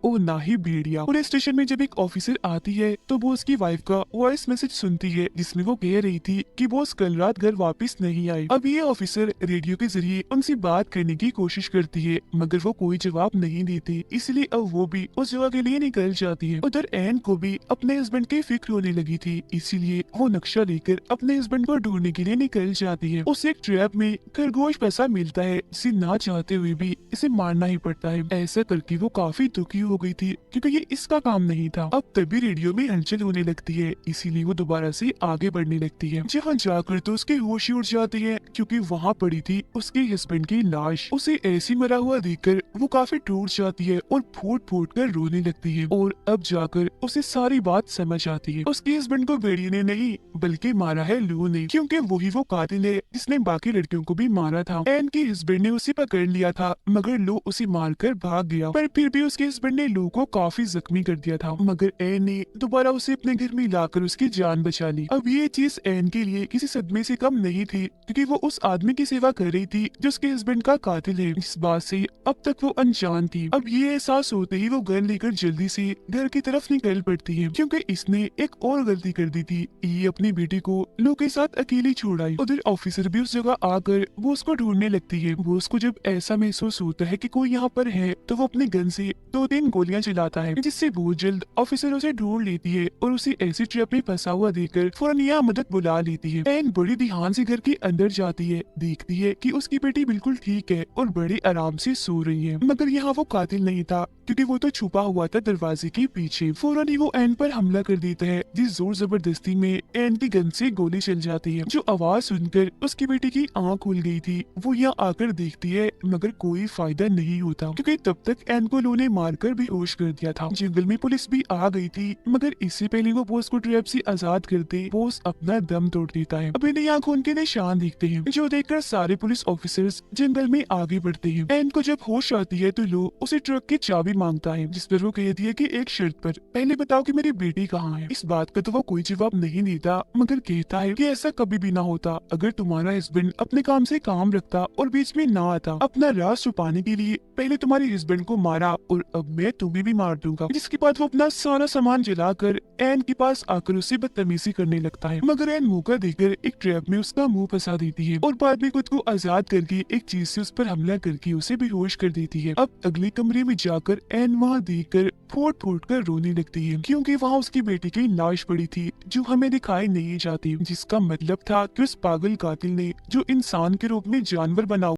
और ना ही भेड़िया। Police station में जब एक ऑफिसर आती है तो वो उसकी वाइफ का वॉइस मैसेज सुनती है जिसमें वो कह रही थी कि बॉस कल रात घर वापस नहीं आई। अब ये ऑफिसर रेडियो के जरिए उनसे बात करने की कोशिश करती है मगर वो कोई जवाब नहीं देती, इसलिए अब वो भी उस जगह के लिए निकल जाती है। उधर एन को भी अपने हस्बैंड की फिक्र होने लगी थी, इसीलिए वो नक्शा लेकर अपने हस्बैंड को ढूंढने के लिए निकल जाती है। उसे एक ट्रैप में खरगोश पैसा मिलता है जिसे ना चाहते हुए भी इसे मारना ही पड़ता है। ऐसा करके वो काफी दुखी हो गई थी क्योंकि ये इसका काम नहीं था। अब तभी रेडियो में हलचल होने लगती है, इसीलिए वो दोबारा से आगे बढ़ने लगती है। जहाँ जाकर तो उसकी होश ही उड़ जाती है क्योंकि वहाँ पड़ी थी उसके हस्बैंड की लाश। उसे ऐसी मरा हुआ देखकर वो काफी टूट जाती है और फूट फूट कर रोने लगती है। और अब जाकर उसे सारी बात समझ आती है, उसके हस्बैंड को भेड़िए ने नहीं बल्कि मारा है लू ने, क्योंकि वही वो कातिल है जिसने बाकी लड़कियों को भी मारा था। एन के हस्बैंड ने उसे पकड़ लिया था मगर लू उसे मारकर भाग गया, पर फिर भी उसके हस्बैंड ने लू को काफी जख्मी कर दिया था मगर एन ने दोबारा उसे अपने घर में लाकर उसकी जान बचा ली। अब ये चीज एन के लिए किसी सदमे से कम नहीं थी क्योंकि वो उस आदमी की सेवा कर रही थी जो उसके हस्बैंड का कातिल है। इस बात से अब तक वो अनजान थी। अब ये एहसास होते ही वो गन लेकर जल्दी से घर की तरफ निकल पड़ती है क्योंकि इसने एक और गलती कर दी थी, ये अपनी बेटी को लो के साथ अकेली छोड़ आई। उधर ऑफिसर भी उस जगह आकर वो उसको ढूंढने लगती है। वो उसको जब ऐसा महसूस होता है कि कोई यहाँ पर है तो वो अपने गन से 2-3 गोलियां चलाता है जिससे बहुत जल्द ऑफिसर उसे ढूंढ लेती है और उसे ऐसी ट्रैप में फंसा हुआ देखकर फौरन यहाँ मदद बुला लेती है। एन बड़ी ध्यान से घर के अंदर जाती है, देखती है कि उसकी बेटी बिल्कुल ठीक है और बड़े आराम से सो रही है मगर यहाँ वो कातिल नहीं था क्योंकि वो तो छुपा हुआ था दरवाजे के पीछे। फौरन ही वो एन पर हमला कर देता है जिस जोर जबरदस्ती में एन की गन से गोली चल जाती है। जो आवाज सुनकर उसकी बेटी की आंख खुल गई थी वो यहाँ आकर देखती है मगर कोई फायदा नहीं होता क्योंकि तब तक एन को लो ने मारकर बेहोश कर दिया था। जंगल में पुलिस भी आ गई थी मगर इससे पहले वो बॉस को ट्रैप से आजाद करते बॉस अपना दम तोड़ देता है। अब इन्हें यहाँ खून के निशान दिखते हैं जो देखकर सारे पुलिस ऑफिसर्स जंगल में आगे बढ़ते हैं। एन को जब होश आती है तो लो उसे ट्रक की चाबी मांगता है जिस पर वो कहती है कि एक शर्त पर, पहले बताओ कि मेरी बेटी कहाँ है। इस बात का तो वो कोई जवाब नहीं देता मगर कहता है कि ऐसा कभी भी ना होता अगर तुम्हारा हस्बैंड अपने काम से काम रखता और बीच में ना आता। अपना राज छुपाने के लिए पहले तुम्हारे हस्बैंड को मारा और अब मैं तुम्हें भी मार दूंगा। जिसके बाद वो अपना सारा सामान जलाकर एन के पास आकर उसे बदतमीजी करने लगता है मगर एन मौका देकर एक ट्रैप में उसका मुंह फंसा देती है और बाद में खुद को आजाद करके एक चीज से उस पर हमला करके उसे बेहोश कर देती है। अब अगले कमरे में जाकर एन वहाँ देखकर फूट फूट कर रोने लगती है क्योंकि वहाँ उसकी बेटी की लाश पड़ी थी जो हमें दिखाई नहीं जाती, जिसका मतलब था कि उस पागल कातिल ने जो इंसान के रूप में जानवर बना